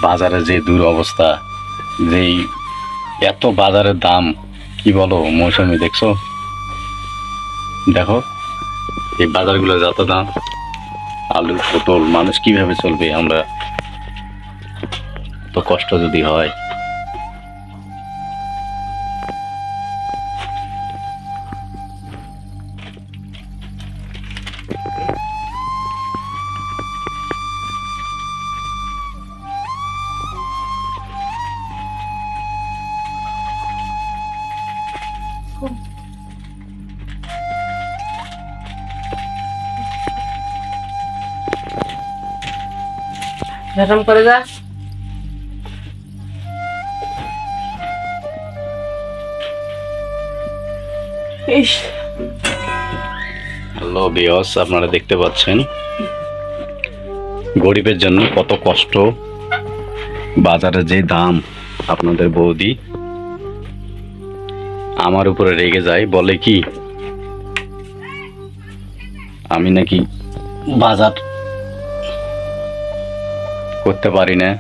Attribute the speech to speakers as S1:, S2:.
S1: বাজারে যে দুরবস্থা, যেই এত বাজারের দাম, কি বলো মৌসুমী? দেখছো, দেখো এই বাজারগুলো যত দাম, আলু পটল, মানুষ কিভাবে চলবে? আমরা তো কষ্ট যদি হয়।
S2: ঝাঁটাম করে যা। ইস,
S1: হ্যালো ভিউয়ার্স, আপনারা দেখতে পাচ্ছেন গরিবের জন্য কত কষ্ট, বাজারে যে দাম। আপনাদের বৌদি আমার উপরে রেগে যায়, বলে কি আমি নাকি বাজার করতে পারি না।